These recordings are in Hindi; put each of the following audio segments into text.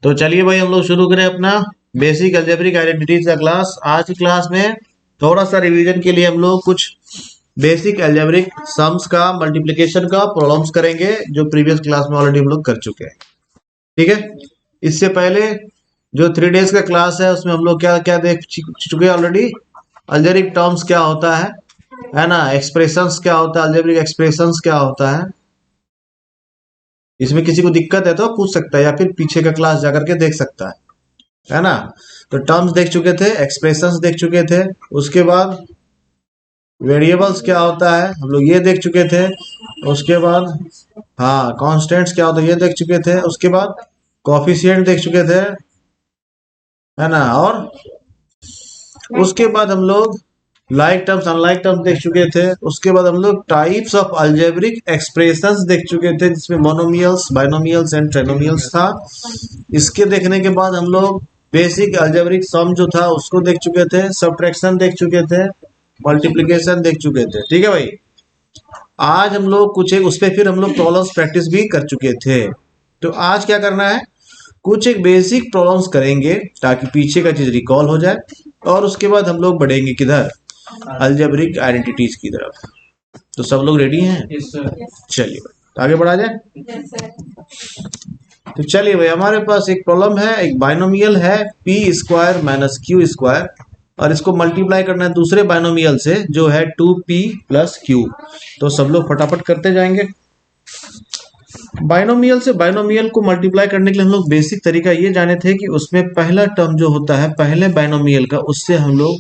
तो चलिए भाई हम लोग शुरू करें अपना बेसिक अलजेब्रिक आइडेंटिटीज का क्लास। आज की क्लास में थोड़ा सा रिवीजन के लिए हम लोग कुछ बेसिक अलजेब्रिक सम्स का मल्टीप्लिकेशन का प्रॉब्लम्स करेंगे जो प्रीवियस क्लास में ऑलरेडी हम लोग कर चुके हैं। ठीक है, इससे पहले जो 3 डेज का क्लास है उसमें हम लोग क्या क्या देख चुके हैं ऑलरेडी। अलजेब्रिक टर्म्स क्या होता है ना, एक्सप्रेशंस क्या होता है, अलजेब्रिक एक्सप्रेशंस क्या होता है। इसमें किसी को दिक्कत है तो पूछ सकता है या फिर पीछे का क्लास जाकर के देख सकता है ना। तो टर्म्स देख चुके थे, एक्सप्रेशंस देख चुके थे, उसके बाद वेरिएबल्स क्या होता है हम लोग ये देख चुके थे, उसके बाद हाँ कांस्टेंट्स क्या होता है ये देख चुके थे, उसके बाद कोफिशिएंट देख चुके थे, है ना। और उसके बाद हम लोग लाइक टर्म्स अनलाइक टर्म्स देख चुके थे। उसके बाद हम लोग टाइप्स ऑफ अलजेब्रिक एक्सप्रेशंस देख चुके थे जिसमें मोनोमियल्स, बाइनोमियल्स एंड ट्राइनोमियल्स था। इसके देखने के बाद हम लोग बेसिक अलजेब्रिक सम जो था उसको देख चुके थे, सब्ट्रैक्शन देख चुके थे, मल्टीप्लिकेशन देख चुके थे। ठीक है भाई, आज हम लोग कुछ एक उस पर फिर हम लोग प्रॉब्लम्स प्रैक्टिस भी कर चुके थे। तो आज क्या करना है, कुछ एक बेसिक प्रॉब्लम्स करेंगे ताकि पीछे का चीज रिकॉल हो जाए और उसके बाद हम लोग बढ़ेंगे किधर, अलजेब्रिक आइडेंटिटीज की तरफ। तो सब लोग रेडी हैं? चलिए तो आगे बढ़ा जाए। तो चलिए भाई हमारे पास एक प्रॉब्लम है, एक बाइनोमियल है P square minus Q square और इसको मल्टीप्लाई करना है दूसरे बाइनोमियल से जो है 2p प्लस क्यू। तो सब लोग फटाफट करते जाएंगे। बाइनोमियल से बाइनोमियल को मल्टीप्लाई करने के लिए हम लोग बेसिक तरीका ये जाने थे कि उसमें पहला टर्म जो होता है पहले बाइनोमियल का उससे हम लोग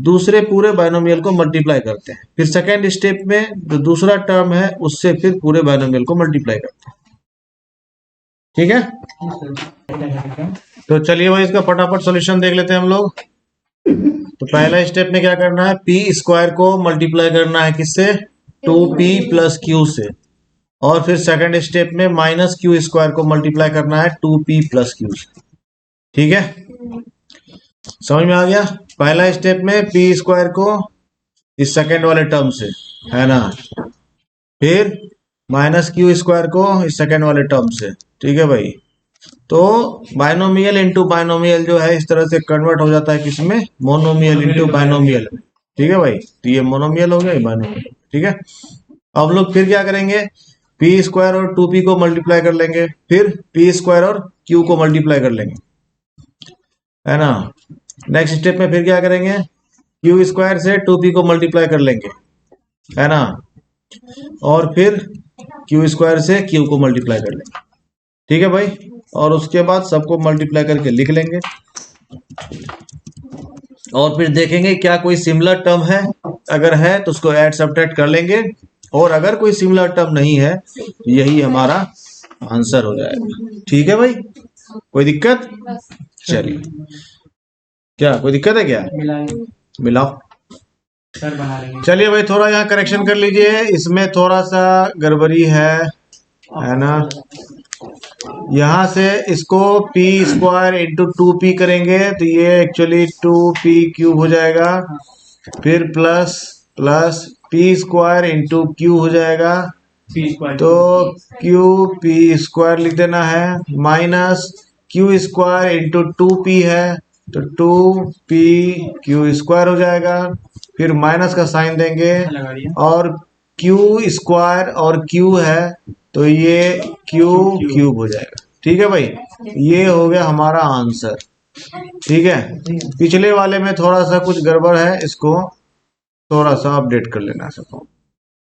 दूसरे पूरे बाइनोमियल को मल्टीप्लाई करते हैं, फिर सेकेंड स्टेप में जो दूसरा टर्म है उससे फिर पूरे बाइनोमियल को मल्टीप्लाई करते हैं। ठीक है, तो चलिए भाई इसका फटाफट सॉल्यूशन देख लेते हैं हम लोग। तो पहला स्टेप में क्या करना है, पी स्क्वायर को मल्टीप्लाई करना है किससे, 2p प्लस क्यू से। और फिर सेकंड स्टेप में माइनस क्यू स्क्वायर को मल्टीप्लाई करना है 2p प्लस क्यू से। ठीक है, समझ में आ गया। पहला स्टेप में पी स्क्वायर को इस सेकंड वाले टर्म से, है ना, फिर माइनस क्यू स्क्वायर को इस सेकंड वाले टर्म से। ठीक है भाई, तो बाइनोमियल इंटू बाइनोमियल जो है इस तरह से कन्वर्ट हो जाता है किसमें, मोनोमियल इंटू बाइनोमियल। ठीक है भाई, तो ये मोनोमियल हो गया, ये बाइनोमियल। ठीक है, अब लोग फिर क्या करेंगे, पी स्क्वायर और 2p को मल्टीप्लाई कर लेंगे, फिर पी स्क्वायर और क्यू को मल्टीप्लाई कर लेंगे, है ना। नेक्स्ट स्टेप में फिर क्या करेंगे, क्यू स्क्वायर से 2p को मल्टीप्लाई कर लेंगे, है ना, और फिर क्यू स्क्वायर से क्यू को मल्टीप्लाई कर लेंगे। ठीक है भाई, और उसके बाद सबको मल्टीप्लाई करके लिख लेंगे और फिर देखेंगे क्या कोई सिमिलर टर्म है, अगर है तो उसको ऐड सब्ट्रैक्ट कर लेंगे और अगर कोई सिमिलर टर्म नहीं है तो यही हमारा आंसर हो जाएगा। ठीक है भाई, कोई दिक्कत? चलिए, क्या कोई दिक्कत है क्या, मिलाओ। चलिए भाई थोड़ा यहाँ करेक्शन कर लीजिए, इसमें थोड़ा सा गड़बड़ी है ना। यहाँ से इसको p स्क्वायर इंटू 2p करेंगे तो ये एक्चुअली 2p क्यूब हो जाएगा, फिर plus plus p square into Q हो जाएगा, तो क्यू p स्क्वायर लिख देना है, minus Q square into 2p है तो 2p क्यू स्क्वायर हो जाएगा, फिर माइनस का साइन देंगे और क्यू स्क्वायर और क्यू है तो ये क्यू क्यूब हो जाएगा। ठीक है भाई, ये हो गया हमारा आंसर। ठीक है, पिछले वाले में थोड़ा सा कुछ गड़बड़ है, इसको थोड़ा सा अपडेट कर लेना सबको।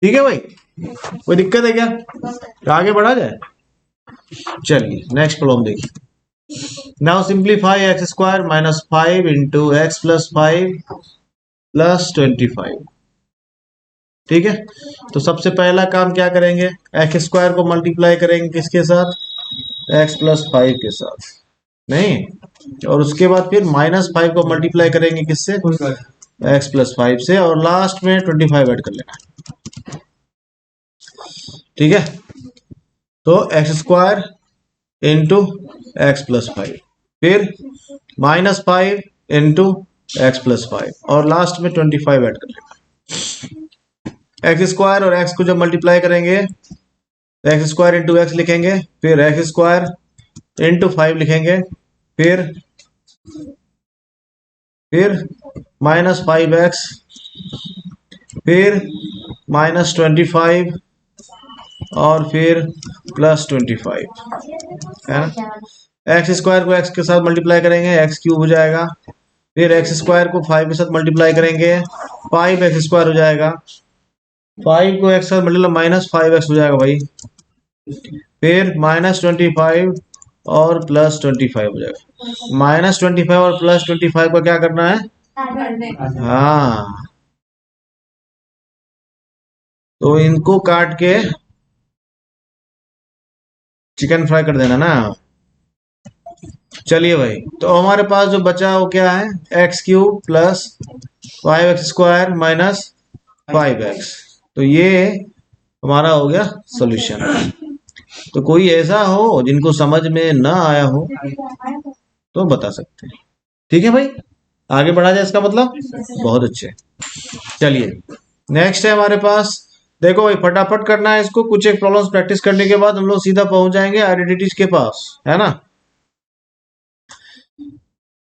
ठीक है भाई, कोई दिक्कत है क्या, तो आगे बढ़ा जाए। चलिए नेक्स्ट प्रॉब्लम देखिए। Now simplify x square minus 5 into x plus 5 plus 25। ठीक है, तो सबसे पहला काम क्या करेंगे, एक्स स्क्वायर को मल्टीप्लाई करेंगे किसके साथ, एक्स प्लस 5 के साथ, नहीं, और उसके बाद फिर माइनस 5 को मल्टीप्लाई करेंगे किससे, एक्स प्लस 5 से, और लास्ट में 25 ऐड कर लेना। ठीक है, तो x square into x plus 5, फिर माइनस 5 इंटू एक्स प्लस 5 और लास्ट में 25 ऐड कर लेना। एक्स स्क्वायर और एक्स को जब मल्टीप्लाई करेंगे एक्स स्क्वायर इंटू एक्स लिखेंगे, फिर एक्स स्क्वायर इंटू 5 लिखेंगे, फिर -5x, फिर -25 और फिर +25 है ना। एक्स स्क्वायर को एक्स के साथ मल्टीप्लाई करेंगे, एक्स क्यूब हो जाएगा। फिर एक्स स्क्वायर को 5 के साथ मल्टीप्लाई करेंगे, 5x स्क्वायर हो जाएगा। 5 को एक्स के साथ मल्टीप्लाई -5x हो जाएगा भाई। फिर -25 और +25 हो जाएगा। -25 और +25 का क्या करना है? हाँ, तो इनको काट के चिकन फ्राई कर देना ना। चलिए भाई, तो हमारे पास जो बचा वो क्या है? x³ plus 5x square minus 5x। तो ये हमारा हो गया सॉल्यूशन। तो कोई ऐसा हो जिनको समझ में ना आया हो तो बता सकते हैं। ठीक है भाई, आगे बढ़ा जाए इसका मतलब। बहुत अच्छे। चलिए नेक्स्ट है हमारे पास। देखो भाई, फटाफट करना है इसको। कुछ एक प्रॉब्लम्स प्रैक्टिस करने के बाद हम लोग सीधा पहुंच जाएंगे आइडेंटिटीज के पास, है ना।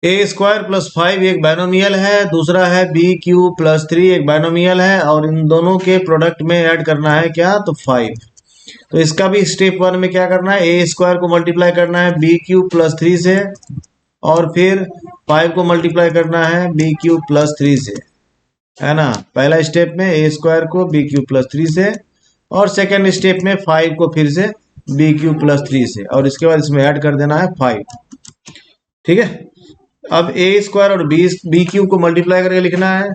a² प्लस 5 एक बाइनोमियल है, दूसरा है b³ प्लस 3 एक बाइनोमियल है, और इन दोनों के प्रोडक्ट में ऐड करना है क्या? तो 5। तो इसका भी स्टेप 1 में क्या करना है? a² को मल्टीप्लाई करना है b³ प्लस 3 से, और फिर 5 को मल्टीप्लाई करना है b³ प्लस 3 से, है ना। पहला स्टेप में a² को b³ प्लस 3 से, और सेकेंड स्टेप में 5 को फिर से b³ प्लस 3 से, और इसके बाद इसमें ऐड कर देना है 5। ठीक है। अब a² और b³ को मल्टीप्लाई करके लिखना है,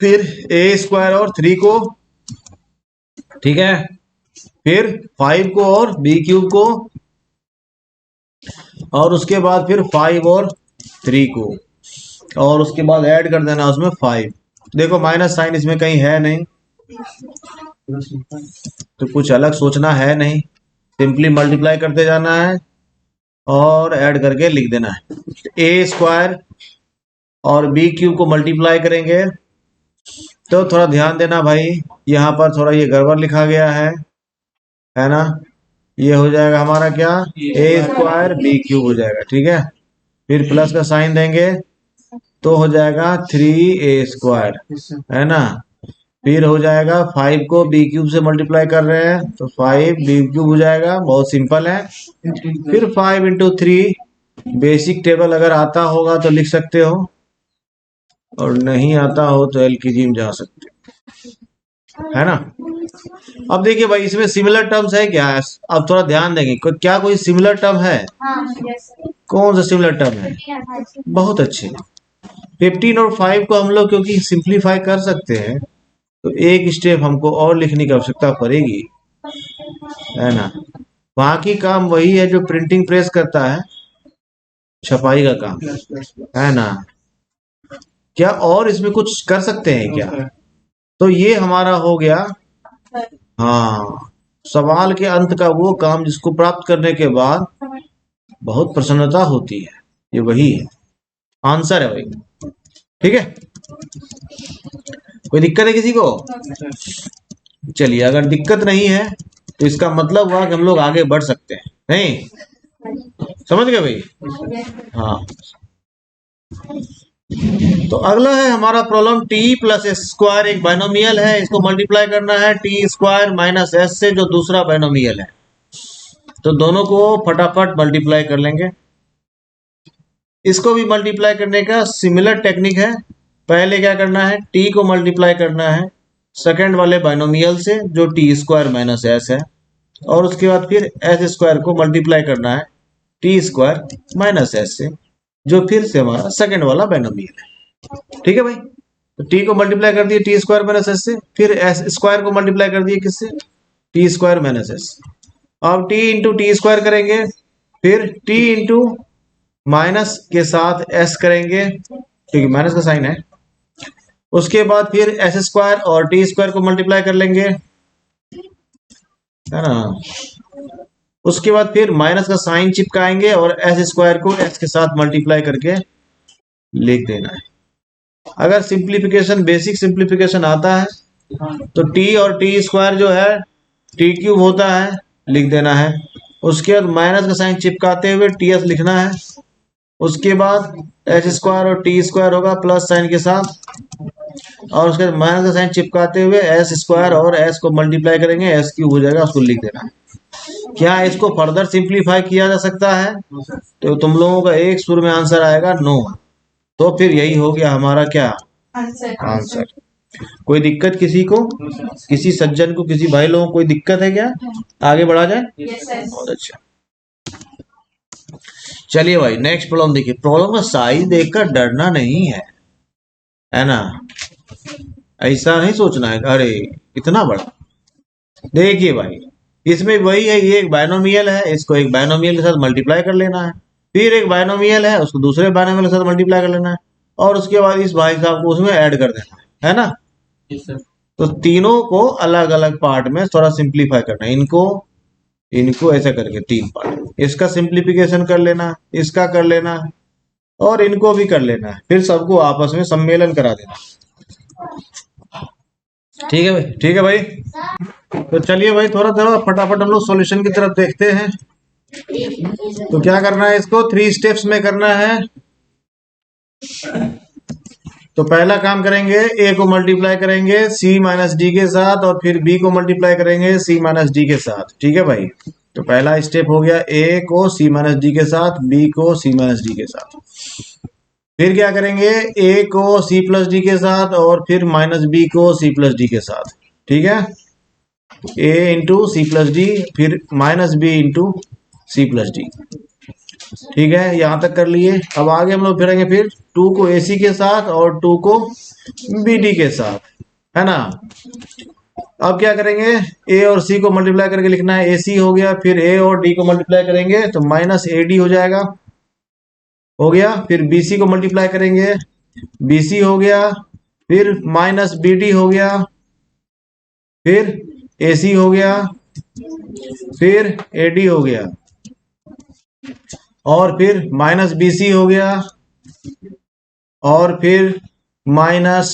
फिर a² और 3 को, ठीक है, फिर 5 को और b³ को, और उसके बाद फिर 5 और 3 को, और उसके बाद ऐड कर देना उसमें 5। देखो माइनस साइन इसमें कहीं है नहीं, तो कुछ अलग सोचना है नहीं, सिंपली मल्टीप्लाई करते जाना है और ऐड करके लिख देना है। a² और b³ को मल्टीप्लाई करेंगे, तो थोड़ा ध्यान देना भाई, यहाँ पर थोड़ा ये गड़बड़ लिखा गया है ना। ये हो जाएगा हमारा क्या? a² b³ हो जाएगा, ठीक है। फिर प्लस का साइन देंगे तो हो जाएगा 3a², है ना। फिर हो जाएगा 5 को b³ से मल्टीप्लाई कर रहे हैं तो 5b³ हो जाएगा, बहुत सिंपल है। फिर 5 इंटू 3, बेसिक टेबल अगर आता होगा तो लिख सकते हो, और नहीं आता हो तो एलकेजी में जा सकते हो, है ना। अब देखिए भाई, इसमें सिमिलर टर्म्स है क्या? अब थोड़ा ध्यान देंगे, क्या कोई सिमिलर टर्म है? कौन सा सिमिलर टर्म है? बहुत अच्छे। 15 और 5 को हम लोग क्योंकि सिंप्लीफाई कर सकते हैं, तो एक स्टेप हमको और लिखने की आवश्यकता पड़ेगी, है ना। बाकी काम वही है जो प्रिंटिंग प्रेस करता है, छपाई का काम, है ना। क्या और इसमें कुछ कर सकते हैं क्या? तो ये हमारा हो गया, हाँ, सवाल के अंत का वो काम जिसको प्राप्त करने के बाद बहुत प्रसन्नता होती है, ये वही है, आंसर है भाई। ठीक है, कोई दिक्कत है किसी को? चलिए, अगर दिक्कत नहीं है तो इसका मतलब हुआ कि हम लोग आगे बढ़ सकते हैं, नहीं? समझ गए भाई? हाँ, तो अगला है हमारा problem t plus S square एक बाइनोमियल है, इसको मल्टीप्लाई करना है t² माइनस एस से, जो दूसरा बाइनोमियल है। तो दोनों को फटाफट मल्टीप्लाई कर लेंगे। इसको भी मल्टीप्लाई करने का सिमिलर टेक्निक है। पहले क्या करना है? t को मल्टीप्लाई करना है सेकेंड वाले बाइनोमियल से जो t² माइनस एस है, और उसके बाद फिर s² को मल्टीप्लाई करना है t² माइनस एस से, जो फिर से हमारा सेकेंड वाला बाइनोमियल है। ठीक है भाई, तो t को मल्टीप्लाई कर दिए t² माइनस एस से, फिर s² को मल्टीप्लाई कर दिए किससे? t² minus S. अब t इंटू t² करेंगे, फिर t इंटू माइनस के साथ s करेंगे क्योंकि माइनस का साइन है। उसके बाद फिर s² और t² को मल्टीप्लाई कर लेंगे, है ना। उसके बाद फिर माइनस का साइन चिपकाएंगे और s² को s के साथ मल्टीप्लाई करके लिख देना है। अगर सिंप्लीफिकेशन, बेसिक सिंप्लीफिकेशन आता है तो t और t² जो है t³ होता है, लिख देना है। उसके बाद माइनस का साइन चिपकाते हुए टीएस लिखना है। उसके बाद एच स्क्वायर और टी स्क्वायर होगा प्लस साइन के साथ, और उसके बाद माइनस का साइन चिपकाते हुए एस स्क्वायर और एस को मल्टीप्लाई करेंगे, एस क्यूब हो जाएगा, उसको लिख देना है। क्या इसको फर्दर सिंप्लीफाई किया जा सकता है? तो तुम लोगों का एक सुर में आंसर आएगा नो। तो फिर यही हो गया हमारा क्या आंसर। कोई दिक्कत किसी को, किसी सज्जन को, किसी भाई लोगों को कोई दिक्कत है क्या? आगे बढ़ा जाए? बहुत अच्छा। चलिए भाई नेक्स्ट प्रॉब्लम देखिए। प्रॉब्लम का साइज देखकर डरना नहीं है ना, ऐसा नहीं सोचना है अरे इतना बड़ा। देखिए भाई इसमें वही है, ये एक बायनोमियल है, इसको एक बायनोमियल के साथ मल्टीप्लाई कर लेना है, फिर एक बायनोमियल है उसको दूसरे बायनोमियल के साथ मल्टीप्लाई कर लेना है, और उसके बाद इस भाई साहब को उसमें ऐड कर देना है ना। तो तीनों को अलग अलग पार्ट में थोड़ा सिंप्लीफाई करना है, इनको ऐसा करके तीन पार्ट, इसका सिंप्लीफिकेशन कर लेना, इसका कर लेना, और इनको भी कर लेना है, फिर सबको आपस में सम्मेलन करा देना। ठीक है भाई, ठीक है भाई। तो चलिए भाई थोड़ा थोड़ा फटाफट हम लोग सॉल्यूशन की तरफ देखते हैं। तो क्या करना है, इसको 3 स्टेप्स में करना है। तो पहला काम करेंगे, ए को मल्टीप्लाई करेंगे सी माइनस डी के साथ, और फिर बी को मल्टीप्लाई करेंगे सी माइनस डी के साथ। ठीक है भाई, तो पहला स्टेप हो गया ए को सी माइनस डी के साथ, बी को सी माइनस डी के साथ। फिर क्या करेंगे, ए को सी प्लस डी के साथ, और फिर माइनस बी को सी प्लस डी के साथ। ठीक है, ए इंटू सी प्लस डी, फिर minus B into C plus D. ठीक है, यहां तक कर लिए। अब आगे हम लोग फिरेंगे फिर 2 को AC के साथ और 2 को BD के साथ, है ना। अब क्या करेंगे, A और C को मल्टीप्लाई करके लिखना है, AC हो गया, फिर A और D को मल्टीप्लाई करेंगे तो माइनस AD हो जाएगा, हो गया। फिर BC को मल्टीप्लाई करेंगे, BC हो गया, फिर माइनस BD हो गया, फिर AC हो गया, फिर AD हो गया, और फिर माइनस BC हो गया, और फिर माइनस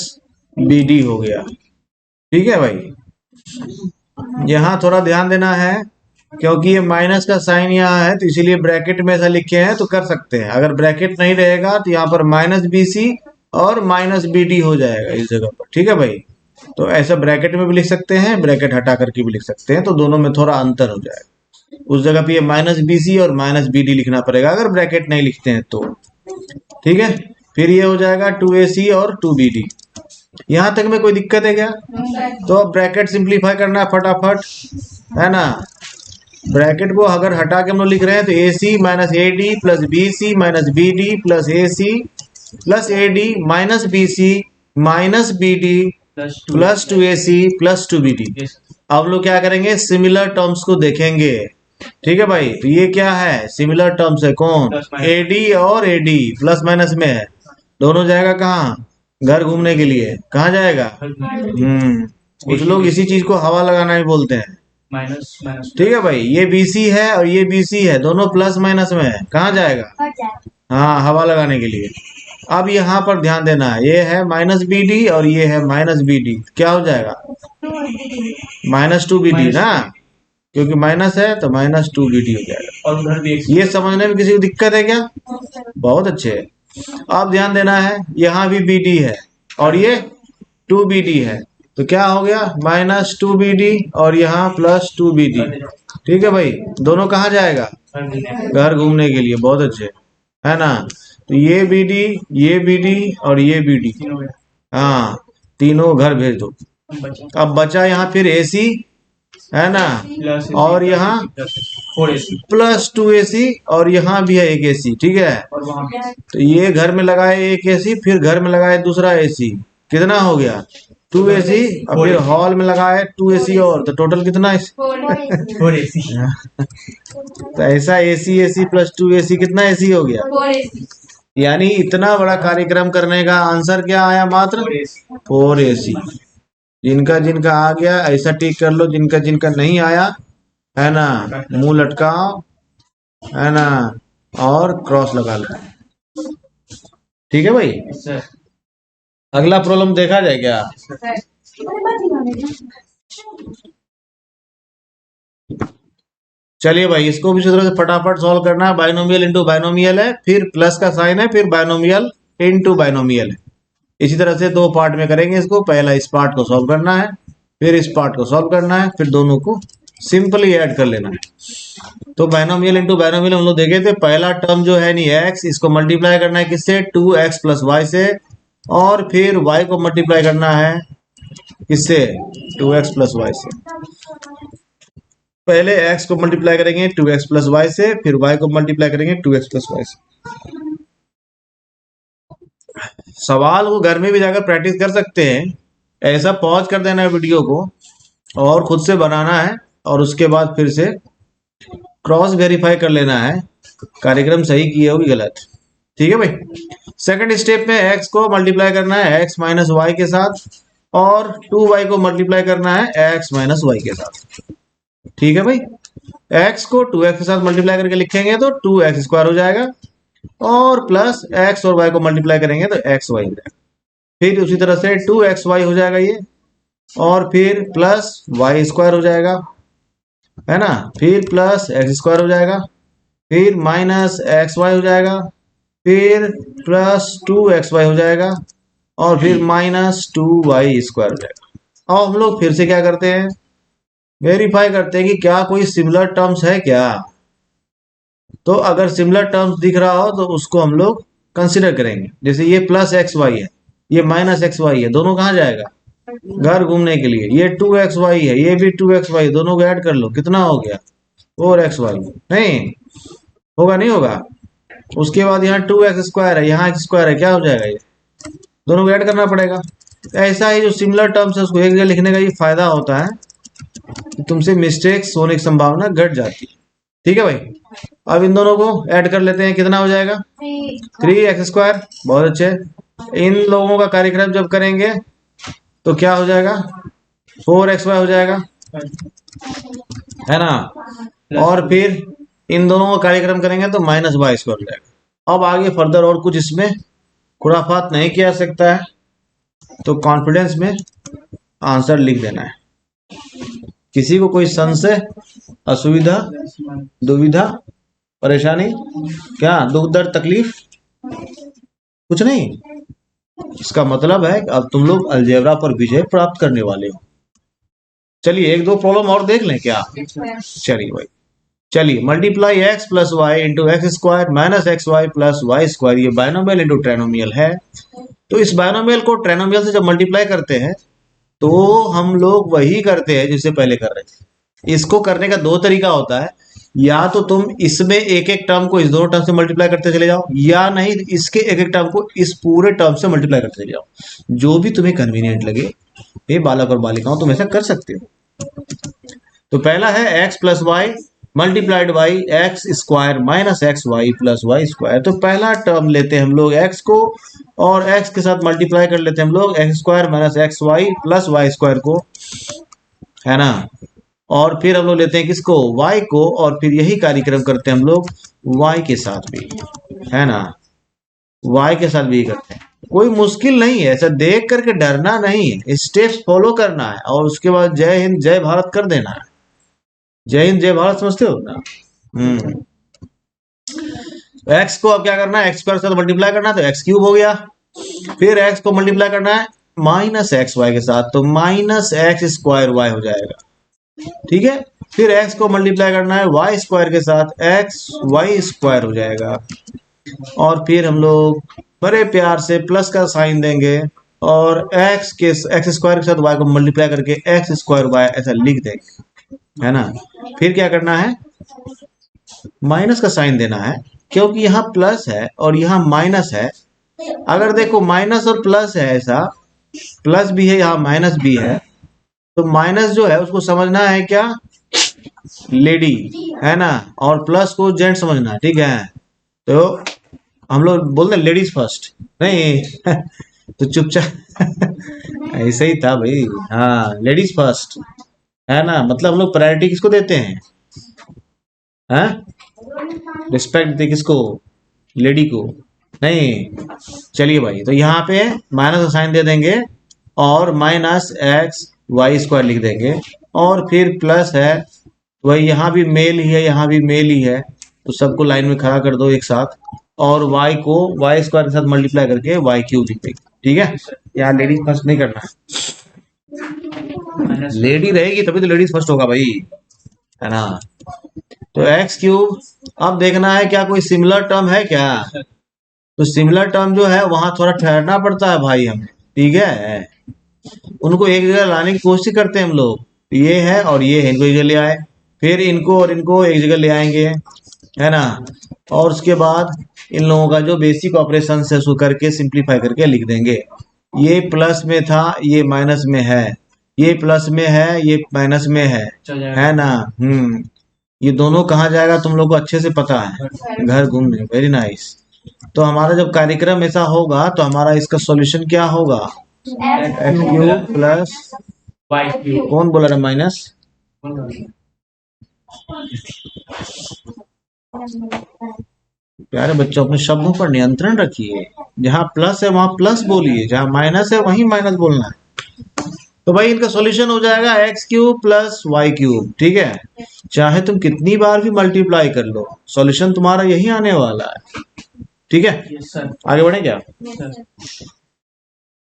BD हो गया। ठीक है भाई, यहां थोड़ा ध्यान देना है क्योंकि ये माइनस का साइन यहाँ है, तो इसीलिए ब्रैकेट में ऐसा लिखे हैं, तो कर सकते हैं। अगर ब्रैकेट नहीं रहेगा तो यहाँ पर माइनस BC और माइनस BD हो जाएगा इस जगह पर। ठीक है भाई, तो ऐसा ब्रैकेट में भी लिख सकते हैं, ब्रैकेट हटा करके भी लिख सकते हैं, तो दोनों में थोड़ा अंतर हो जाएगा। उस जगह पे ये माइनस BC और माइनस BD लिखना पड़ेगा अगर ब्रैकेट नहीं लिखते हैं तो। ठीक है, फिर ये हो जाएगा 2AC और 2BD। यहां तक में कोई दिक्कत है क्या? तो अब ब्रैकेट सिंप्लीफाई करना है फटाफट, है ना। ब्रैकेट को अगर हटा के हम लोग लिख रहे हैं तो AC minus AD plus BC minus BD plus AC plus AD minus BC minus BD plus 2AC plus 2BD। अब लोग क्या करेंगे, सिमिलर टर्म्स को देखेंगे। ठीक है भाई, तो ये क्या है, सिमिलर टर्म्स है। कौन? AD और AD प्लस माइनस में है, दोनों जाएगा कहाँ, घर घूमने के लिए। कहाँ जाएगा? कुछ लोग इसी चीज को हवा लगाना भी बोलते हैं, माइनस माइनस। ठीक है भाई, ये BC है और ये BC है, दोनों प्लस माइनस में है, कहाँ जाएगा? हाँ, हवा लगाने के लिए। अब यहाँ पर ध्यान देना है, ये है माइनस BD और ये है माइनस BD, क्या हो जाएगा? माइनस 2BD ना, क्योंकि माइनस है तो माइनस 2BD हो जाएगा। और उधर भी ये समझने में किसी को दिक्कत है क्या? बहुत अच्छे। अब ध्यान देना है, यहाँ भी BD है और ये 2BD है, तो क्या हो गया, माइनस 2BD और यहाँ प्लस 2BD। ठीक है भाई, दोनों कहाँ जाएगा? घर घूमने के लिए। बहुत अच्छे, है ना। तो ये BD और ये BD, हाँ, तीनों घर भेज दो। अब बचा यहाँ फिर AC, है ना, और यहाँ प्लस 2AC, और यहाँ भी है एक AC। ठीक है, तो ये घर में लगाए एक AC, फिर घर में लगाए दूसरा AC, कितना हो गया? 2AC, और फिर हॉल में लगाए 2AC और, तो टोटल कितना है? 4AC। तो ऐसा AC प्लस 2AC कितना AC हो गया? 4AC। यानी इतना बड़ा कार्यक्रम करने का आंसर क्या आया? मात्र 4AC। जिनका जिनका आ गया ऐसा टिक कर लो, जिनका जिनका नहीं आया, है ना, मुंह लटकाओ, है ना, और क्रॉस लगा लो। ठीक है भाई, अगला प्रॉब्लम देखा जाए क्या? चलिए भाई, इसको भी इसी तरह से फटाफट सॉल्व करना है। बाइनोमियल इंटू बाइनोमियल है, फिर प्लस का साइन है, फिर बाइनोमियल इंटू बाइनोमियल है। इसी तरह से दो पार्ट में करेंगे इसको। पहला इस पार्ट को सॉल्व करना है, फिर इस पार्ट को सॉल्व करना है, फिर दोनों को सिंपली ऐड कर लेना है। तो बाइनोमियल इंटू बाइनोमियल हम लोग देखे थे। पहला टर्म जो है नहीं एक्स, इसको मल्टीप्लाई करना है किससे, 2x प्लस वाई से, और फिर y को मल्टीप्लाई करना है किससे, 2x प्लस वाई से। पहले x को मल्टीप्लाई करेंगे 2x प्लस वाई से, फिर y को मल्टीप्लाई करेंगे 2x प्लस वाई से। सवाल को घर में भी जाकर प्रैक्टिस कर सकते हैं। ऐसा पॉज कर देना है वीडियो को और खुद से बनाना है, और उसके बाद फिर से क्रॉस वेरीफाई कर लेना है कार्यक्रम सही किया हो कि गलत। ठीक है भाई। सेकंड स्टेप में x को मल्टीप्लाई करना है x माइनस वाई के साथ, और 2y को मल्टीप्लाई करना है x माइनस वाई के साथ। ठीक है भाई। x को 2x के साथ मल्टीप्लाई करके लिखेंगे तो 2x स्क्वायर हो जाएगा, और प्लस x और y को मल्टीप्लाई करेंगे तो xy हो जाएगा। फिर उसी तरह से 2xy हो जाएगा ये, और फिर प्लस y स्क्वायर हो जाएगा, है ना। फिर प्लस x स्क्वायर हो जाएगा, फिर माइनस xy हो जाएगा, फिर प्लस 2xy हो जाएगा, और फिर माइनस 2y स्क्वायर हो जाएगा। और हम लोग फिर से क्या करते हैं, वेरीफाई करते हैं कि क्या कोई सिमिलर टर्म्स है क्या। तो अगर सिमिलर टर्म्स दिख रहा हो तो उसको हम लोग कंसिडर करेंगे। जैसे ये प्लस एक्स वाई है, ये माइनस एक्स वाई है, दोनों कहाँ जाएगा, घर घूमने के लिए। ये 2xy है, ये भी 2xy, दोनों को ऐड कर लो, कितना हो गया 4xy। नहीं होगा, नहीं होगा। उसके बाद यहाँ 2x स्क्वायर है, यहाँ x स्क्वायर है, क्या हो जाएगा, ये दोनों को ऐड करना पड़ेगा। ऐसा ही जो सिमिलर टर्म्स है उसको एक जगह लिखने का ये फायदा होता है कि तुमसे मिस्टेक्स होने की संभावना घट जाती है। ठीक है भाई। अब इन दोनों को ऐड कर लेते हैं, कितना हो जाएगा 3x स्क्वायर। बहुत अच्छे। इन लोगों का कार्यक्रम जब करेंगे तो क्या हो जाएगा 4xy हो जाएगा, है ना। और फिर इन दोनों का कार्यक्रम करेंगे तो माइनस वाई स्क्वायर हो जाएगा। अब आगे फर्दर और कुछ इसमें खुराफात नहीं किया जा सकता है, तो कॉन्फिडेंस में आंसर लिख देना है। किसी को कोई संशय, असुविधा, दुविधा, परेशानी, क्या दुख दर्द तकलीफ, कुछ नहीं। इसका मतलब है कि अब तुम लोग अलजेब्रा पर विजय प्राप्त करने वाले हो। चलिए एक दो प्रॉब्लम और देख लें क्या। चलिए भाई, चलिए multiply x plus Y into X square minus X Y plus Y square, ये बाइनोमियल इंटू ट्राइनोमियल है। तो इस बाइनोमियल को ट्राइनोमियल से जब मल्टीप्लाई करते हैं तो हम लोग वही करते हैं जिससे पहले कर रहे थे। इसको करने का दो तरीका होता है, या तो तुम इसमें एक एक टर्म को इस दोनों टर्म से मल्टीप्लाई करते चले जाओ, या नहीं इसके एक एक टर्म को इस पूरे टर्म से मल्टीप्लाई करते चले जाओ। जो भी तुम्हें कन्वीनियंट लगे, ये बालक और बालिकाओं तुम ऐसा कर सकते हो। तो पहला है x plus Y multiplied by X square minus X Y plus Y square. तो पहला टर्म लेते हैं हम लोग x को, और x के साथ मल्टीप्लाई कर लेते हैं हम लोग X square minus X Y plus Y square को, है ना। और फिर हम लोग लेते हैं किसको, y को, और फिर यही कार्यक्रम करते हैं हम लोग y के साथ भी, है ना। y के साथ भी करते हैं। कोई मुश्किल नहीं है, ऐसा देख करके डरना नहीं है, स्टेप्स फॉलो करना है, और उसके बाद जय हिंद जय भारत कर देना है। जय हिंद जय भारत समझते हो ना। x को अब क्या करना है, एक्स स्क्वायर से मल्टीप्लाई करना है तो एक्स क्यूब हो गया। फिर x को मल्टीप्लाई करना है माइनस एक्स वाई के साथ, तो माइनस एक्स स्क्वायर वाई हो जाएगा। ठीक है। फिर x को मल्टीप्लाई करना है y स्क्वायर के साथ, एक्स वाई स्क्वायर हो जाएगा। और फिर हम लोग बड़े प्यार से प्लस का साइन देंगे, और एक्स स्क्वायर के साथ y को मल्टीप्लाई करके एक्स स्क्वायर वाई ऐसा लिख देंगे, है ना। फिर क्या करना है, माइनस का साइन देना है, क्योंकि यहाँ प्लस है और यहाँ माइनस है। अगर देखो माइनस और प्लस है, ऐसा प्लस भी है यहाँ माइनस भी है, तो माइनस जो है उसको समझना है क्या, लेडी, है ना, और प्लस को जेंट समझना है। ठीक है। तो हम लोग बोलते हैं लेडीज फर्स्ट, नहीं तो चुपचाप ऐसे ही था भाई। हाँ लेडीज फर्स्ट, है ना। मतलब हम लोग प्रायोरिटी किसको देते हैं, हाँ रिस्पेक्ट दे किसको, लेडी को, नहीं। चलिए भाई, तो यहाँ पे माइनस का साइन दे देंगे, और माइनस एक्स वाई स्क्वायर लिख देंगे, और फिर प्लस है वही यहाँ भी मेल ही है, यहाँ भी मेल ही है, तो सबको लाइन में खड़ा कर दो एक साथ, और y को y स्क्वायर के साथ मल्टीप्लाई करके y क्यूब लिख देंगे। ठीक है, यहाँ लेडीज फर्स्ट नहीं करना है, लेडी रहेगी तभी तो लेडीज फर्स्ट होगा भाई, है ना। तो एक्स क्यूब, अब देखना है क्या कोई सिमिलर टर्म है क्या, तो सिमिलर टर्म जो है वहां थोड़ा ठहरना पड़ता है भाई हमें, ठीक है, उनको एक जगह लाने की कोशिश करते हैं हम लोग, ये है और ये है, इनको एक जगह ले आए, फिर इनको और इनको एक जगह ले आएंगे, है ना, और उसके बाद इन लोगों का जो बेसिक ऑपरेशन है उसको करके सिंप्लीफाई करके लिख देंगे। ये प्लस में था, ये माइनस में है, ये प्लस में है, ये माइनस में है ना। ये दोनों कहाँ जाएगा तुम लोग को अच्छे से पता है, घर घूमने। Very nice. तो हमारा जब कार्यक्रम ऐसा होगा तो हमारा इसका सॉल्यूशन क्या होगा, x cube plus y cube. कौन बोला रहा माइनस, प्यारे बच्चों अपने शब्दों पर नियंत्रण रखिए, जहाँ प्लस है वहां प्लस बोलिए, जहाँ माइनस है वहीं माइनस बोलना है। तो भाई इनका सॉल्यूशन हो जाएगा x cube plus y cube, ठीक है, चाहे तुम कितनी बार भी मल्टीप्लाई कर लो सॉल्यूशन तुम्हारा यही आने वाला है, ठीक है। Yes sir. आगे बढ़े क्या,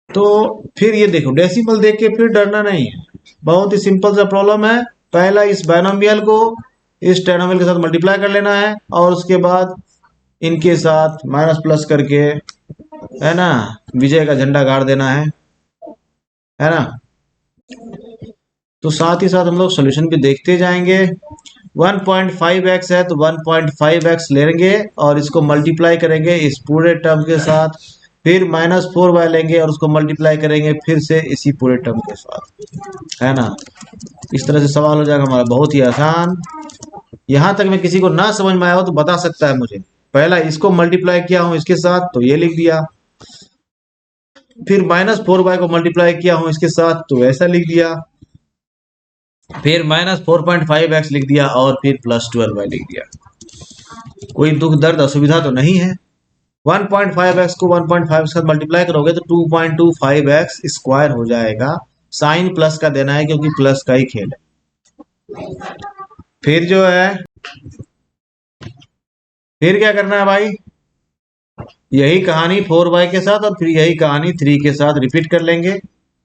तो फिर ये देखो डेसिमल देख के फिर डरना नहीं है, बहुत ही सिंपल सा प्रॉब्लम है। पहला इस बायनोमियल को इस ट्रायनोमियल के साथ मल्टीप्लाई कर लेना है, और उसके बाद इनके साथ माइनस प्लस करके, है ना, विजय का झंडा गाड़ देना है ना। तो साथ ही साथ हम लोग सॉल्यूशन भी देखते जाएंगे। 1.5x है तो 1.5x लेंगे और इसको मल्टीप्लाई करेंगे इस पूरे टर्म के साथ, फिर -4y लेंगे और उसको मल्टीप्लाई करेंगे फिर से इसी पूरे टर्म के साथ, है ना। इस तरह से सवाल हो जाएगा हमारा, बहुत ही आसान। यहां तक में किसी को ना समझ में आया हो तो बता सकता है मुझे, पहला इसको मल्टीप्लाई किया हूं इसके साथ तो ये लिख दिया, फिर -4y को मल्टीप्लाई किया हूं इसके साथ तो ऐसा लिख दिया, फिर -4.5x लिख दिया और फिर +12y लिख दिया। कोई दुख दर्द असुविधा तो नहीं है। 1.5x को 1.5 के साथ मल्टीप्लाई करोगे तो 2.25x स्क्वायर हो जाएगा। साइन प्लस का देना है क्योंकि प्लस का ही खेल है। फिर जो है फिर क्या करना है भाई, यही कहानी 4y के साथ और फिर यही कहानी 3 के साथ रिपीट कर लेंगे।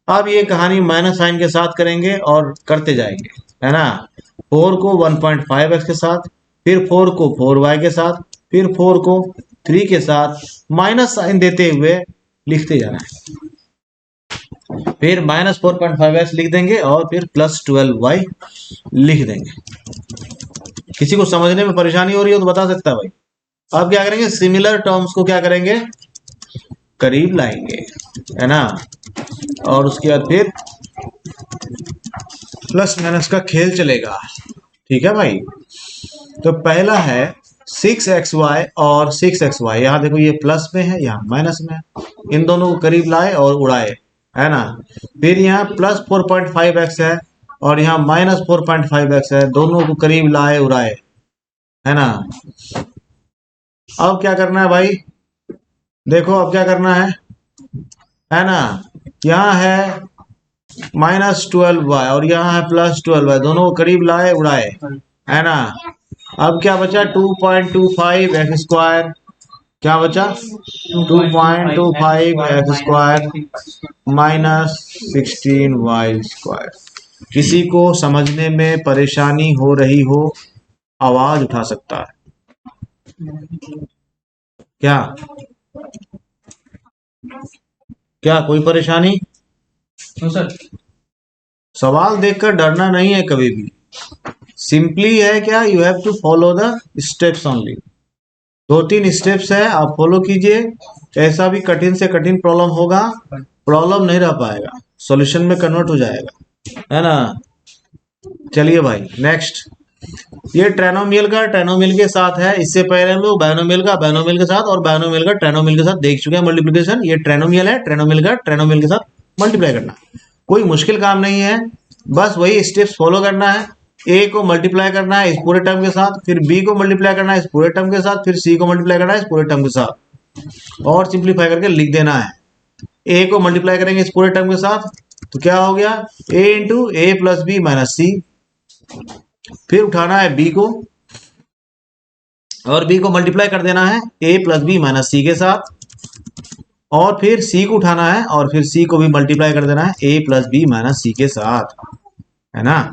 अब ये कहानी माइनस साइन के साथ करेंगे और करते जाएंगे, है ना। 4 को 1.5x के साथ, फिर 4 को 4y के साथ, फिर 4 को 3 के साथ माइनस साइन देते हुए लिखते जाना है, फिर -4.5x लिख देंगे और फिर +12y लिख देंगे। किसी को समझने में परेशानी हो रही हो तो बता सकता है भाई। अब क्या करेंगे, सिमिलर टर्म्स को क्या करेंगे, करीब लाएंगे, है ना, और उसके बाद फिर प्लस माइनस का खेल चलेगा, ठीक है भाई। तो पहला है 6xy और 6xy, यहाँ देखो ये प्लस में है यहाँ माइनस में है, इन दोनों को करीब लाए और उड़ाए, है ना। फिर यहाँ +4.5x है और यहाँ -4.5x है, दोनों को करीब लाए उड़ाए, है ना। अब क्या करना है भाई, देखो अब क्या करना है ना, यहाँ है -12y और यहाँ है +12y, दोनों को करीब लाए उड़ाए, है ना। अब क्या बचा, 2.25x स्क्वायर, क्या बचा 2.25x स्क्वायर -16y स्क्वायर। किसी को समझने में परेशानी हो रही हो आवाज उठा सकता है क्या, क्या कोई परेशानी? सर सवाल देखकर डरना नहीं है कभी भी, सिंपली है क्या, you have to follow the steps only. 2-3 steps है, आप फॉलो कीजिए। ऐसा भी कठिन से कठिन प्रॉब्लम होगा, प्रॉब्लम नहीं रह पाएगा, सॉल्यूशन में कन्वर्ट हो जाएगा, है ना। चलिए भाई नेक्स्ट, ये ट्रायनोमियल का ट्रायनोमियल के साथ है। इससे पहले हम लोग बायनोमियल का बायनोमियल के साथ और बायनोमियल का ट्रायनोमियल के साथ देख चुके हैं मल्टीप्लिकेशन। ये ट्रायनोमियल है, ट्रायनोमियल का ट्रायनोमियल के साथ मल्टीप्लाई करना कोई मुश्किल काम नहीं है, बस वही स्टेप्स फॉलो करना है। ए को मल्टीप्लाई करना है इस पूरे टर्म के साथ, फिर बी को मल्टीप्लाई करना है इस पूरे टर्म के साथ, फिर सी को मल्टीप्लाई करना है इस पूरे टर्म के साथ और सिंप्लीफाई करके लिख देना है। ए को मल्टीप्लाई करेंगे इस पूरे टर्म के साथ तो क्या हो गया, a into a plus b minus c, फिर उठाना है बी को, और बी को मल्टीप्लाई कर देना है ए प्लस बी माइनस सी के साथ, और फिर सी को उठाना है और फिर सी को भी मल्टीप्लाई कर देना है ए प्लस बी माइनस सी के साथ, है ना।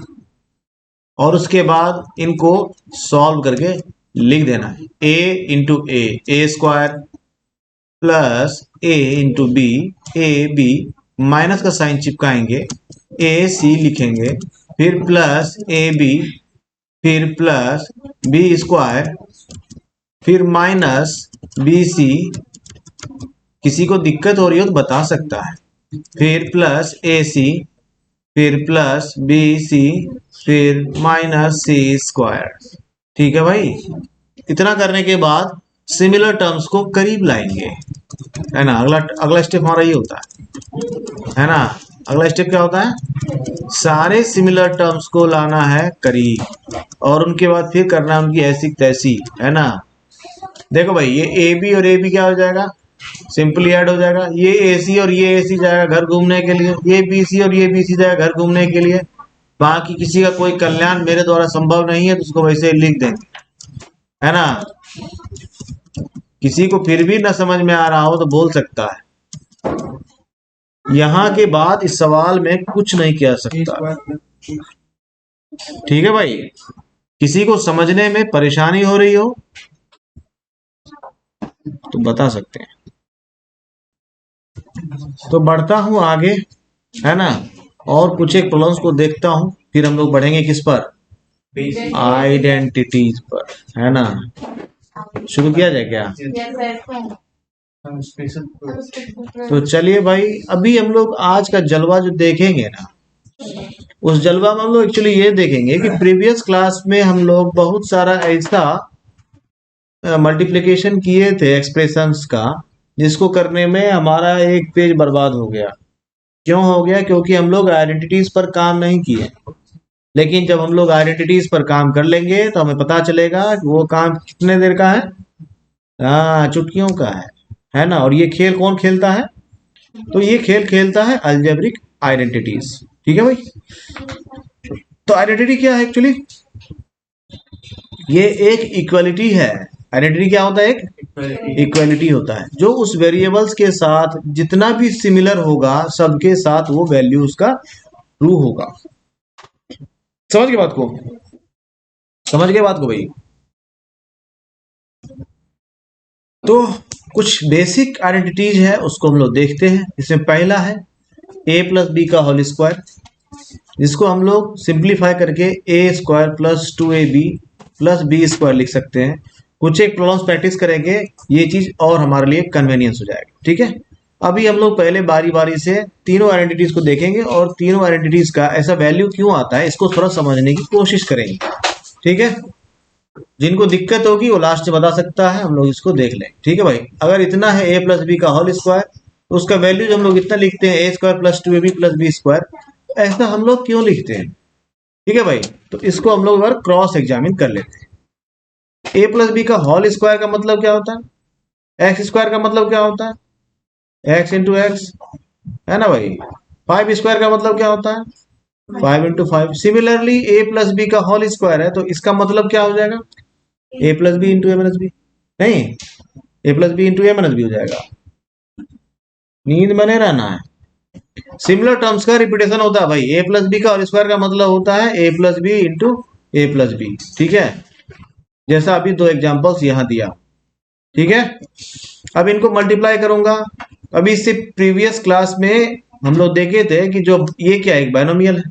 और उसके बाद इनको सॉल्व करके लिख देना है ए into a square plus a into b, a b minus का साइन चिपकाएंगे, ए सी लिखेंगे, फिर प्लस ए बी, फिर प्लस बी स्क्वायर, फिर माइनस बी सी, किसी को दिक्कत हो रही हो तो बता सकता है, फिर प्लस ए सी, फिर प्लस बी सी, फिर माइनस सी स्क्वायर। ठीक है भाई। इतना करने के बाद सिमिलर टर्म्स को करीब लाएंगे, है ना। अगला स्टेप हमारा ये होता है ना। अगला स्टेप क्या होता है, सारे सिमिलर टर्म्स को लाना है करीब, और उनके बाद फिर करना है उनकी ऐसी तैसी, है ना। देखो भाई, ये ए बी और ए बी क्या हो जाएगा, सिंपली ऐड हो जाएगा। ये ए सी और ये ए सी जाएगा घर घूमने के लिए, ये बी सी और ये बी सी जाएगा घर घूमने के लिए। बाकी किसी का कोई कल्याण मेरे द्वारा संभव नहीं है, तो उसको वैसे ही लिख देंगे, है ना। किसी को फिर भी ना समझ में आ रहा हो तो बोल सकता है। यहां के बाद इस सवाल में कुछ नहीं किया सकता, ठीक है भाई। किसी को समझने में परेशानी हो रही हो तो बता सकते हैं। तो बढ़ता हूं आगे, है ना, और कुछ एक प्रॉब्लम्स को देखता हूं, फिर हम लोग बढ़ेंगे किस पर, आइडेंटिटीज पर, है ना। शुरू किया जाए क्या? तो चलिए भाई, अभी हम लोग आज का जलवा जो देखेंगे ना, उस जलवा में हम लोग एक्चुअली ये देखेंगे कि प्रीवियस क्लास में हम लोग बहुत सारा ऐसा मल्टीप्लिकेशन किए थे एक्सप्रेशंस का, जिसको करने में हमारा एक पेज बर्बाद हो गया। क्यों हो गया? क्योंकि हम लोग आइडेंटिटीज पर काम नहीं किए। लेकिन जब हम लोग आइडेंटिटीज पर काम कर लेंगे तो हमें पता चलेगा कि वो काम कितने देर का है, हाँ, चुटकियों का है ना। और ये खेल कौन खेलता है? तो ये खेल खेलता है अलजेब्रिक आइडेंटिटीज। ठीक है भाई। तो आइडेंटिटी क्या है एक्चुअली? ये एक इक्वलिटी है। आइडेंटिटी क्या होता है? एक इक्वलिटी होता है, जो उस वेरिएबल्स के साथ जितना भी सिमिलर होगा सबके साथ वो वैल्यू उसका ट्रू होगा। समझ गए बात को? समझ गए बात को भाई? तो कुछ बेसिक आइडेंटिटीज है, उसको हम लोग देखते हैं। इसमें पहला है a प्लस बी का होल स्क्वायर, जिसको हम लोग सिंप्लीफाई करके a square plus 2ab plus b square लिख सकते हैं। कुछ एक प्रॉब्लम्स प्रैक्टिस करेंगे, ये चीज और हमारे लिए कन्वीनियंस हो जाएगा। ठीक है। अभी हम लोग पहले बारी बारी से तीनों आइडेंटिटीज को देखेंगे, और तीनों आइडेंटिटीज का ऐसा वैल्यू क्यों आता है इसको थोड़ा समझने की कोशिश करेंगे। ठीक है। जिनको दिक्कत होगी वो लास्ट में बता सकता है, हम लोग इसको देख लें। ठीक है भाई। अगर इतना है a प्लस बी का होल स्क्वायर, तो उसका वैल्यू जो हम लोग इतना लिखते हैं a square plus 2ab plus b square, ऐसा हम लोग क्यों लिखते हैं? ठीक है भाई। तो इसको हम लोग अगर क्रॉस एग्जामिन कर लेते हैं। a प्लस बी का होल स्क्वायर का मतलब क्या होता है? एक्स स्क्वायर का मतलब क्या होता है? एक्स इंटू एक्स, है ना भाई। 5 स्क्वायर का मतलब क्या होता है? 5 into 5। Similarly a plus b का होल स्क्वायर है, तो इसका मतलब क्या हो जाएगा? a plus b into a minus b, नहीं, a plus b into a minus b हो जाएगा। नींद में नहीं रहना है। सिमिलर टर्म्स का रिपीटेशन होता है भाई। a प्लस बी का होल स्क्वायर का मतलब होता है a plus b into a plus b. ठीक है। जैसा अभी दो एग्जांपल्स यहां दिया। ठीक है। अब इनको मल्टीप्लाई करूंगा। अभी इससे प्रीवियस क्लास में हम लोग देखे थे कि जो ये क्या एक बायनोमियल है,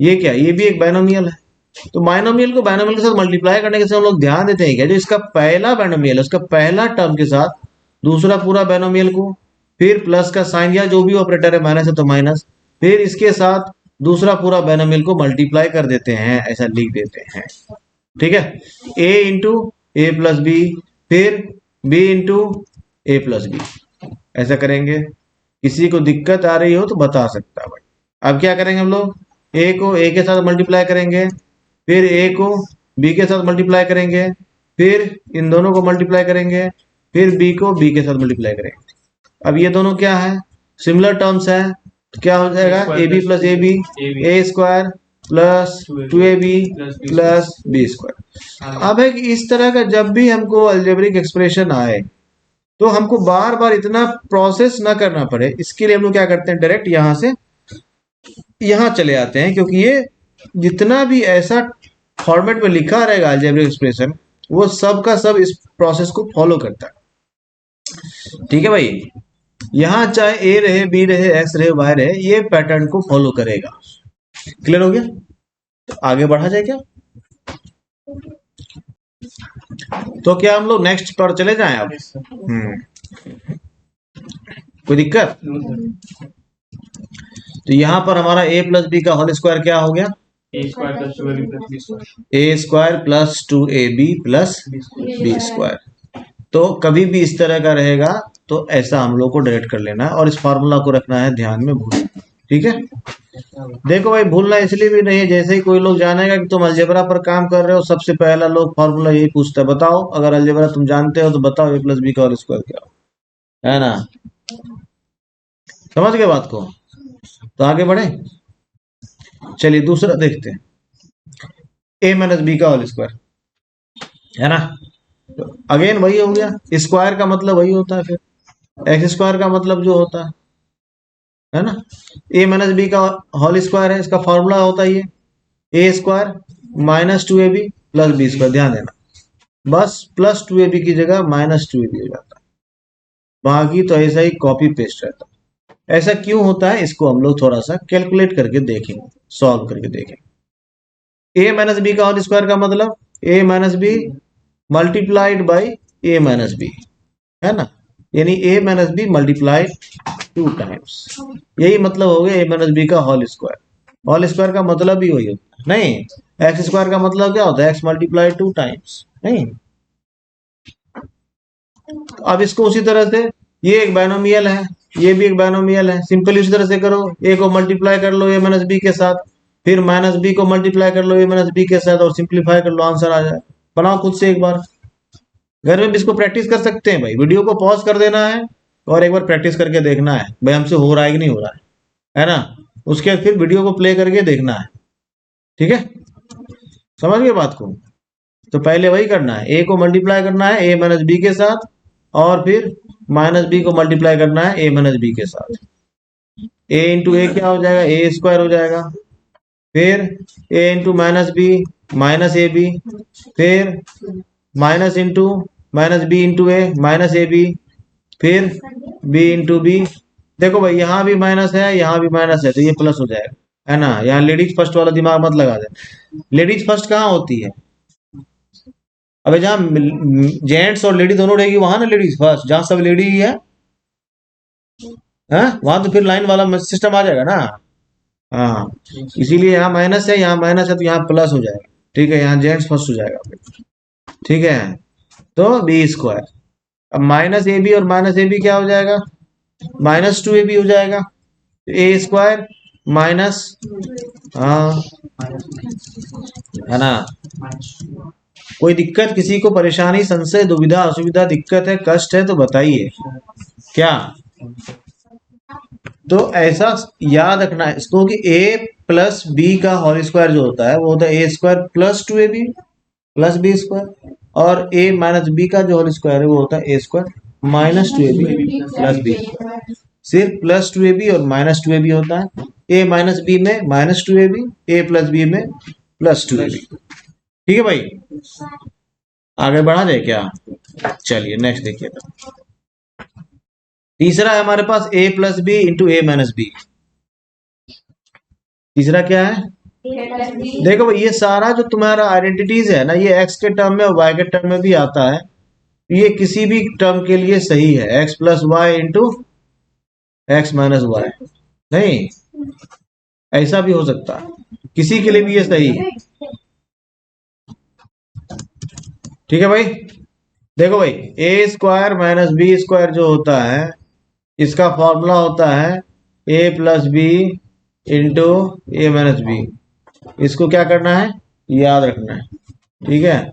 ये क्या, ये भी एक बायनोमियल है। तो बायनोमियल को बायनोमियल के साथ मल्टीप्लाई करने के साथ हम लोग ध्यान देते हैं क्या, जो इसका पहला बायनोमियल है उसका पहला टर्म के साथ दूसरा पूरा बायनोमियल को, फिर प्लस का साइन या जो भी ऑपरेटर है, माइनस है तो माइनस, फिर इसके साथ दूसरा पूरा बायनोमियल को मल्टीप्लाई कर देते हैं, ऐसा लिख देते हैं। ठीक है। a into a plus b, फिर b into a plus b, ऐसा करेंगे। किसी को दिक्कत आ रही हो तो बता सकता है भाई। अब क्या करेंगे हम लोग? a को a के साथ मल्टीप्लाई करेंगे, फिर a को b के साथ मल्टीप्लाई करेंगे, फिर इन दोनों को मल्टीप्लाई करेंगे, फिर b को b के साथ मल्टीप्लाई करेंगे। अब ये दोनों क्या है? सिमिलर टर्म्स है, तो क्या हो जाएगा? A b plus a b, a square plus 2ab plus b square. अब है कि इस तरह का जब भी हमको अलजेब्रिक एक्सप्रेशन आए तो हमको बार बार इतना प्रोसेस ना करना पड़े, इसके लिए हम लोग क्या करते हैं, डायरेक्ट यहां से यहां चले आते हैं, क्योंकि ये जितना भी ऐसा फॉर्मेट में लिखा रहेगा अलजेब्रिक एक्सप्रेशन वो सब का सब इस प्रोसेस को फॉलो करता है। ठीक है भाई, यहां चाहे ए रहे, बी रहे, एक्स रहे, वाई रहे, ये पैटर्न को फॉलो करेगा। क्लियर हो गया? तो आगे बढ़ा जाए क्या? तो क्या हम लोग नेक्स्ट पर चले जाएं अब? कोई दिक्कत? तो यहां पर हमारा a प्लस बी का होल स्क्वायर क्या हो गया? A square plus 2ab plus b square. A square plus 2ab plus b square. तो कभी भी इस तरह का रहेगा तो ऐसा हम लोग को डायरेक्ट कर लेना है और इस फार्मूला को रखना है ध्यान में, भूल। ठीक है, देखो भाई भूलना इसलिए भी नहीं है, जैसे ही कोई लोग जानेगा कि तुम अलजेब्रा पर काम कर रहे हो, सबसे पहला लोग फार्मूला यही पूछता है, बताओ अगर अलजेब्रा तुम जानते हो तो बताओ a प्लस बी का होल स्क्वायर क्या हो, है ना? समझ गए बात को? तो आगे बढ़े, चलिए दूसरा देखते हैं, a माइनस बी का होल स्क्वायर, है ना? तो अगेन वही हो गया, स्क्वायर का मतलब वही होता है, फिर एक्स स्क्वायर का मतलब जो होता है ना? a माइनस बी का होल स्क्वायर है, इसका फॉर्मूला होता है ये a square minus 2ab plus b square. ध्यान देना, बस प्लस 2ab की जगह माइनस 2ab हो जाता है, बाकी तो ऐसा ही कॉपी पेस्ट रहता है। ऐसा क्यों होता है इसको हम लोग थोड़ा सा कैलकुलेट करके देखेंगे, सॉल्व करके देखेंगे। a माइनस बी का होल स्क्वायर का मतलब a minus b multiplied by a minus b, है ना? यानी a minus b multiplied 2 times, यही मतलब हो गया a माइनस बी का होल स्क्वायर। होल स्क्वायर का मतलब भी वही होता है, नहीं? एक्स स्क्वायर का मतलब क्या होता है? एक्स मल्टीप्लाइड 2 टाइम्स, नहीं? अब इसको उसी तरह से, ये एक बाइनोमियल है, ये भी एक बाइनोमियल है, सिंपली उसी तरह से करो, ए को मल्टीप्लाई कर लो a माइनस बी के साथ, फिर माइनस बी को मल्टीप्लाई कर लो a माइनस बी के साथ और सिंप्लीफाई कर लो, आंसर आ जाए। बनाओ खुद से एक बार, घर में भी इसको प्रैक्टिस कर सकते हैं भाई, वीडियो को पॉज कर देना है और एक बार प्रैक्टिस करके देखना है भाई हमसे हो रहा है कि नहीं हो रहा है ना? उसके बाद फिर वीडियो को प्ले करके देखना है। ठीक है, समझ गए बात को? तो पहले वही करना है, ए को मल्टीप्लाई करना है a माइनस बी के साथ और फिर माइनस बी को मल्टीप्लाई करना है a माइनस बी के साथ। a इंटू ए क्या हो जाएगा? ए स्क्वायर हो जाएगा, फिर a into minus b minus a b, फिर minus into minus B into a minus a b, फिर b इंटू बी। देखो भाई यहाँ भी माइनस है, यहाँ भी माइनस है, तो ये प्लस हो जाएगा, है ना? यहाँ लेडीज फर्स्ट वाला दिमाग मत लगा दे, लेडीज फर्स्ट कहाँ होती है? अबे जहाँ जेंट्स और लेडी दोनों रहेगी वहां ना लेडीज फर्स्ट, जहां सब लेडी ही है वहां तो फिर लाइन वाला सिस्टम आ जाएगा ना। हाँ, इसीलिए यहाँ माइनस है, यहाँ माइनस है, तो यहाँ प्लस हो जाएगा। ठीक है, यहाँ जेंट्स फर्स्ट हो जाएगा। ठीक है, तो बी स्क्वायर, अब माइनस ए बी और माइनस ए बी क्या हो जाएगा? माइनस 2ab हो जाएगा, ए स्क्वायर माइनस, हाँ है ना? कोई दिक्कत, किसी को परेशानी, संशय, दुविधा, असुविधा, दिक्कत है, कष्ट है तो बताइए क्या? तो ऐसा याद रखना है इसको कि a प्लस बी का होल स्क्वायर जो होता है वो होता है a square plus 2ab plus b square, और a माइनस बी का जो होल स्क्वायर है वो होता है a square minus 2ab plus b square. सिर्फ प्लस 2ab और माइनस 2ab होता है, a माइनस बी में minus 2ab, a plus b में प्लस 2ab। ठीक है भाई, आगे बढ़ा जाए क्या? चलिए नेक्स्ट देखिए, तीसरा है हमारे पास a plus b into a minus b. तीसरा क्या है? देखो भाई ये सारा जो तुम्हारा आइडेंटिटीज है ना, ये x के टर्म में और y के टर्म में भी आता है, ये किसी भी टर्म के लिए सही है, x plus Y into x minus y, नहीं ऐसा भी हो सकता है, किसी के लिए भी ये सही है। ठीक है भाई, देखो भाई a square minus b square जो होता है इसका फॉर्मूला होता है a plus b into a minus b. इसको क्या करना है? याद रखना है। ठीक है,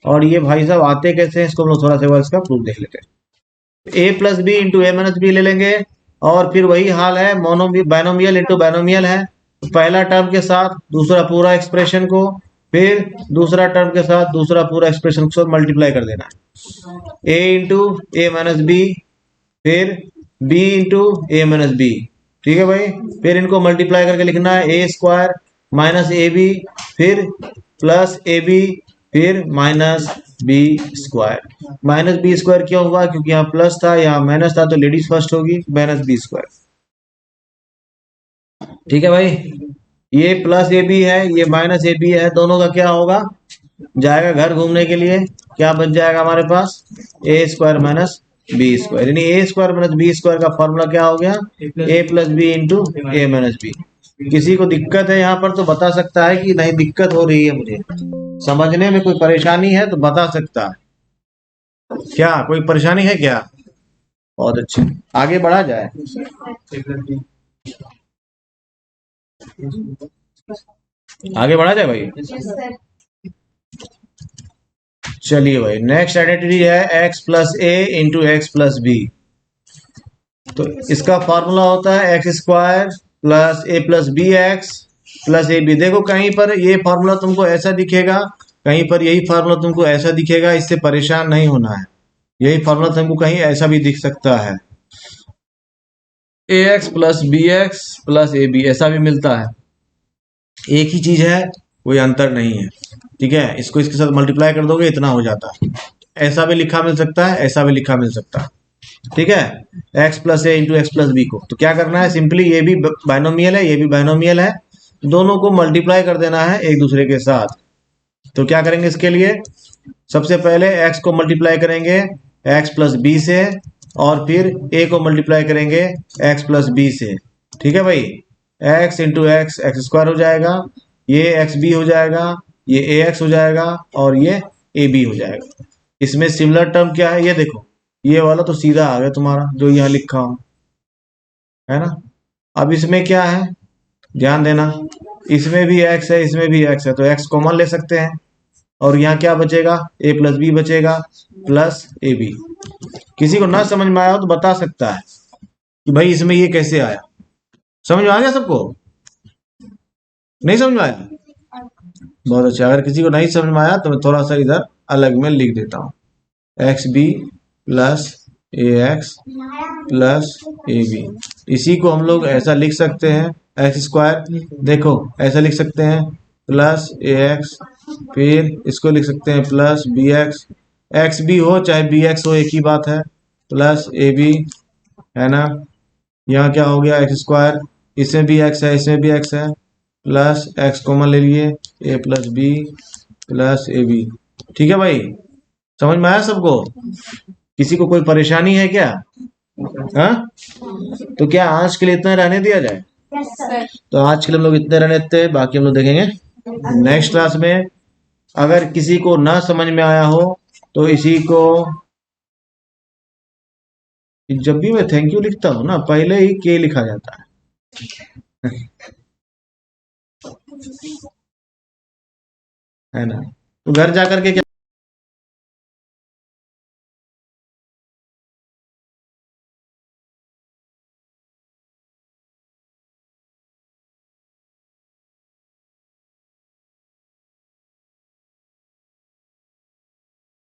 और ये भाई साहब आते कैसे हैं इसको हम लोग थोड़ा सा इसका प्रूफ देख लेते हैं। a plus b into a minus b ले लेंगे और फिर वही हाल है, बाइनोमियल इंटू बाइनोमियल है, तो पहला टर्म के साथ दूसरा पूरा एक्सप्रेशन को, फिर दूसरा टर्म के साथ दूसरा पूरा एक्सप्रेशन को मल्टीप्लाई कर देना है। ए इंटू ए माइनस बी, फिर b into a minus b. ठीक है भाई, फिर इनको मल्टीप्लाई करके लिखना है a square minus a b, फिर प्लस ए बी, फिर minus b square. Minus b square क्यों हुआ? क्योंकि यहाँ प्लस था, यहाँ माइनस था, तो लेडीज फर्स्ट होगी, माइनस बी स्क्वायर। ठीक है भाई, ये प्लस ए बी है, ये माइनस ए बी है, दोनों का क्या होगा? जाएगा घर घूमने के लिए, क्या बच जाएगा हमारे पास? ए स्क्वायर माइनस बी स्क्वायर, यानी ए स्क्वायर माइनस बी स्क्वायर का फॉर्मूला क्या हो गया? ए plus b into a minus B. किसी को दिक्कत है यहाँ पर तो बता सकता है कि नहीं दिक्कत हो रही है, मुझे समझने में कोई परेशानी है तो बता सकता है। क्या कोई परेशानी है क्या? बहुत अच्छी, आगे बढ़ा जाए। आगे बढ़ा जाए भाई। चलिए भाई, नेक्स्ट आइडेंटिटी है x plus a into x plus b. तो इसका फॉर्मूला होता है x square plus a plus b x plus a b. देखो कहीं पर ये फॉर्मूला तुमको ऐसा दिखेगा, कहीं पर यही फॉर्मूला तुमको ऐसा दिखेगा, इससे परेशान नहीं होना है। यही फॉर्मूला तुमको कहीं ऐसा भी दिख सकता है, a x plus b x plus a b, ऐसा भी मिलता है। एक ही चीज है, कोई अंतर नहीं है। ठीक है, इसको इसके साथ मल्टीप्लाई कर दोगे इतना हो जाता है। ऐसा भी लिखा मिल सकता है, ऐसा भी लिखा मिल सकता है। ठीक है, x plus a into x plus B को तो क्या करना है? सिंपली ये भी बाइनोमियल है, ये भी बाइनोमियल है, दोनों को मल्टीप्लाई कर देना है एक दूसरे के साथ। तो क्या करेंगे इसके लिए? सबसे पहले x को मल्टीप्लाई करेंगे x प्लस बी से, और फिर a को मल्टीप्लाई करेंगे x प्लस बी से। ठीक है भाई, x into x x square हो जाएगा, ये एक्स बी हो जाएगा, ये ए एक्स हो जाएगा, और ये ए बी हो जाएगा। इसमें सिमिलर टर्म क्या है ये देखो, ये वाला तो सीधा आ गया तुम्हारा जो यहाँ लिखा हो, है ना। अब इसमें क्या है ध्यान देना, इसमें भी x है, इसमें भी x है, तो x कॉमन ले सकते हैं, और यहाँ क्या बचेगा? a प्लस बी बचेगा प्लस ए बी। किसी को ना समझ में आया हो तो बता सकता है कि भाई इसमें ये कैसे आया। समझ में आ गया सबको? नहीं समझ में आया? बहुत अच्छा। अगर किसी को नहीं समझ में आया तो मैं थोड़ा सा इधर अलग में लिख देता हूँ, x b plus a x plus a b. इसी को हम लोग ऐसा लिख सकते हैं, एक्स स्क्वायर, देखो ऐसा लिख सकते हैं प्लस ए एक्स, फिर इसको लिख सकते हैं प्लस बी एक्स बी हो चाहे बी एक्स हो एक ही बात है, प्लस ए बी, है ना। यहाँ क्या हो गया? एक्स स्क्वायर, इसमें भी एक्स है, इसमें भी एक्स है, प्लस एक्स कॉमन ले लिए, a plus b plus a b. ठीक है भाई, समझ में आया सबको? किसी को कोई परेशानी है क्या? हाँ, तो क्या आज के लिए इतना रहने दिया जाए? तो आज के लिए हम लोग इतने रहने देते हैं, बाकी हम लोग देखेंगे नेक्स्ट क्लास में। अगर किसी को ना समझ में आया हो तो इसी को, जब भी मैं थैंक यू लिखता हूँ ना पहले ही के लिखा जाता है ना। तो घर जाकर के क्या